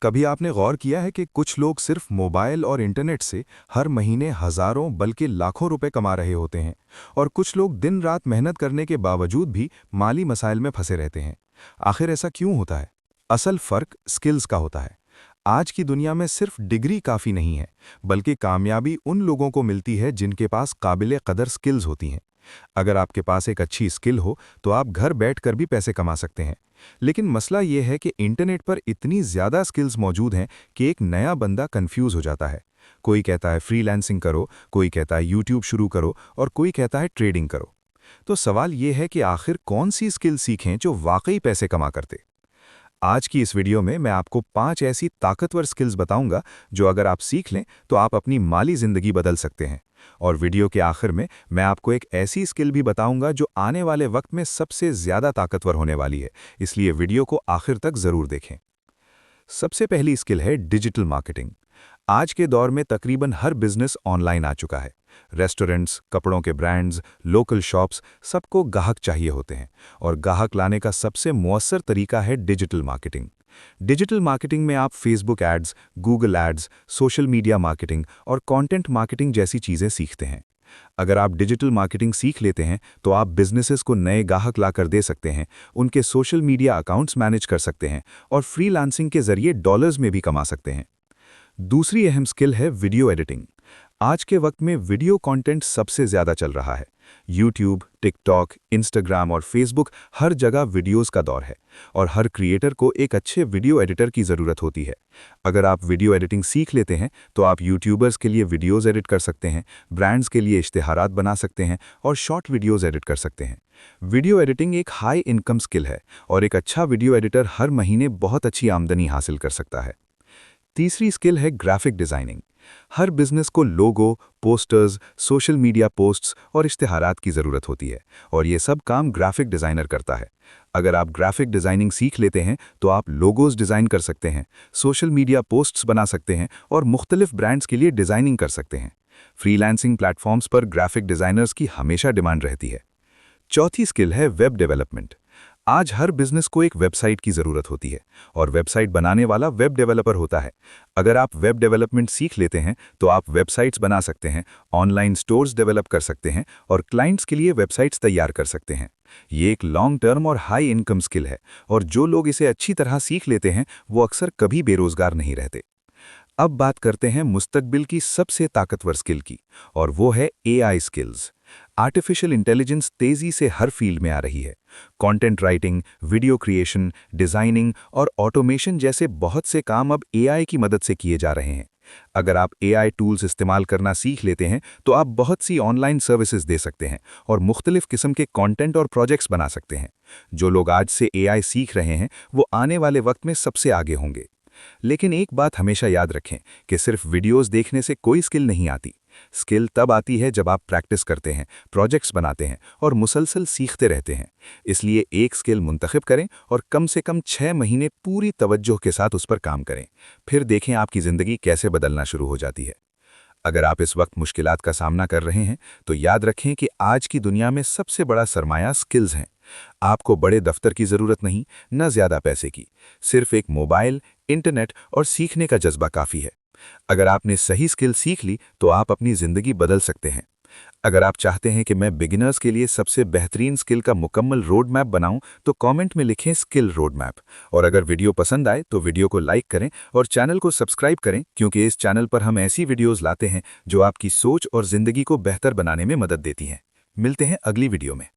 कभी आपने गौर किया है कि कुछ लोग सिर्फ मोबाइल और इंटरनेट से हर महीने हजारों बल्कि लाखों रुपए कमा रहे होते हैं और कुछ लोग दिन रात मेहनत करने के बावजूद भी माली मसाइल में फंसे रहते हैं। आखिर ऐसा क्यों होता है? असल फर्क स्किल्स का होता है। आज की दुनिया में सिर्फ डिग्री काफ़ी नहीं है, बल्कि कामयाबी उन लोगों को मिलती है जिनके पास काबिले कदर स्किल्स होती हैं। अगर आपके पास एक अच्छी स्किल हो तो आप घर बैठकर भी पैसे कमा सकते हैं। लेकिन मसला यह है कि इंटरनेट पर इतनी ज़्यादा स्किल्स मौजूद हैं कि एक नया बंदा कंफ्यूज हो जाता है। कोई कहता है फ्रीलांसिंग करो, कोई कहता है यूट्यूब शुरू करो और कोई कहता है ट्रेडिंग करो। तो सवाल यह है कि आखिर कौन सी स्किल सीखें जो वाकई पैसे कमा करते। आज की इस वीडियो में मैं आपको 5 ऐसी ताकतवर स्किल्स बताऊंगा जो अगर आप सीख लें तो आप अपनी माली ज़िंदगी बदल सकते हैं। और वीडियो के आखिर में मैं आपको एक ऐसी स्किल भी बताऊंगा जो आने वाले वक्त में सबसे ज़्यादा ताकतवर होने वाली है, इसलिए वीडियो को आखिर तक ज़रूर देखें। सबसे पहली स्किल है डिजिटल मार्केटिंग। आज के दौर में तकरीबन हर बिजनेस ऑनलाइन आ चुका है। रेस्टोरेंट्स, कपड़ों के ब्रांड्स, लोकल शॉप्स, सबको ग्राहक चाहिए होते हैं और ग्राहक लाने का सबसे मौसर तरीका है डिजिटल मार्केटिंग। डिजिटल मार्केटिंग में आप Facebook ads, Google ads, social media marketing और कंटेंट मार्केटिंग जैसी चीज़ें सीखते हैं। अगर आप डिजिटल मार्केटिंग सीख लेते हैं तो आप बिजनेसेस को नए ग्राहक लाकर दे सकते हैं, उनके सोशल मीडिया अकाउंट्स मैनेज कर सकते हैं और फ्रीलांसिंग के जरिए डॉलर्स में भी कमा सकते हैं। दूसरी अहम स्किल है वीडियो एडिटिंग। आज के वक्त में वीडियो कंटेंट सबसे ज़्यादा चल रहा है। यूट्यूब, टिकटॉक, इंस्टाग्राम और फेसबुक, हर जगह वीडियोस का दौर है और हर क्रिएटर को एक अच्छे वीडियो एडिटर की ज़रूरत होती है। अगर आप वीडियो एडिटिंग सीख लेते हैं तो आप यूट्यूबर्स के लिए वीडियोज़ एडिट कर सकते हैं, ब्रांड्स के लिए इश्तिहारात बना सकते हैं और शॉर्ट वीडियोज़ एडिट कर सकते हैं। वीडियो एडिटिंग एक हाई इनकम स्किल है और एक अच्छा वीडियो एडिटर हर महीने बहुत अच्छी आमदनी हासिल कर सकता है। तीसरी स्किल है ग्राफिक डिज़ाइनिंग। हर बिजनेस को लोगो, पोस्टर्स, सोशल मीडिया पोस्ट्स और इश्तिहारात की ज़रूरत होती है और ये सब काम ग्राफिक डिज़ाइनर करता है। अगर आप ग्राफिक डिज़ाइनिंग सीख लेते हैं तो आप लोगोज़ डिज़ाइन कर सकते हैं, सोशल मीडिया पोस्ट्स बना सकते हैं और मुख्तलिफ ब्रांड्स के लिए डिज़ाइनिंग कर सकते हैं। फ्रीलांसिंग प्लेटफॉर्म्स पर ग्राफिक डिज़ाइनर्स की हमेशा डिमांड रहती है। चौथी स्किल है वेब डेवलपमेंट। आज हर बिजनेस को एक वेबसाइट की ज़रूरत होती है और वेबसाइट बनाने वाला वेब डेवलपर होता है। अगर आप वेब डेवलपमेंट सीख लेते हैं तो आप वेबसाइट्स बना सकते हैं, ऑनलाइन स्टोर्स डेवलप कर सकते हैं और क्लाइंट्स के लिए वेबसाइट्स तैयार कर सकते हैं। ये एक लॉन्ग टर्म और हाई इनकम स्किल है और जो लोग इसे अच्छी तरह सीख लेते हैं वो अक्सर कभी बेरोजगार नहीं रहते। अब बात करते हैं मुस्तकबिल की सबसे ताकतवर स्किल की और वो है एआई स्किल्स। आर्टिफिशियल इंटेलिजेंस तेजी से हर फील्ड में आ रही है। Content writing, video creation, designing और ऑटोमेशन जैसे बहुत से काम अब एआई की मदद से किए जा रहे हैं। अगर आप एआई टूल्स इस्तेमाल करना सीख लेते हैं तो आप बहुत सी ऑनलाइन सर्विसेज दे सकते हैं और मुख्तलिफ किस्म के कंटेंट और प्रोजेक्ट्स बना सकते हैं। जो लोग आज से एआई सीख रहे हैं वो आने वाले वक्त में सबसे आगे होंगे। लेकिन एक बात हमेशा याद रखें कि सिर्फ वीडियोस देखने से कोई स्किल नहीं आती। स्किल तब आती है जब आप प्रैक्टिस करते हैं, प्रोजेक्ट्स बनाते हैं और मुसलसल सीखते रहते हैं। इसलिए एक स्किल मुंतखब करें और कम से कम 6 महीने पूरी तवज्जो के साथ उस पर काम करें। फिर देखें आपकी ज़िंदगी कैसे बदलना शुरू हो जाती है। अगर आप इस वक्त मुश्किलात का सामना कर रहे हैं तो याद रखें कि आज की दुनिया में सबसे बड़ा सरमाया स्किल्स हैं। आपको बड़े दफ्तर की ज़रूरत नहीं, न ज़्यादा पैसे की। सिर्फ एक मोबाइल, इंटरनेट और सीखने का जज्बा काफ़ी है। अगर आपने सही स्किल सीख ली तो आप अपनी ज़िंदगी बदल सकते हैं। अगर आप चाहते हैं कि मैं बिगिनर्स के लिए सबसे बेहतरीन स्किल का मुकम्मल रोड मैप बनाऊं तो कमेंट में लिखें स्किल रोड मैप। और अगर वीडियो पसंद आए तो वीडियो को लाइक करें और चैनल को सब्सक्राइब करें, क्योंकि इस चैनल पर हम ऐसी वीडियोज़ लाते हैं जो आपकी सोच और ज़िंदगी को बेहतर बनाने में मदद देती हैं। मिलते हैं अगली वीडियो में।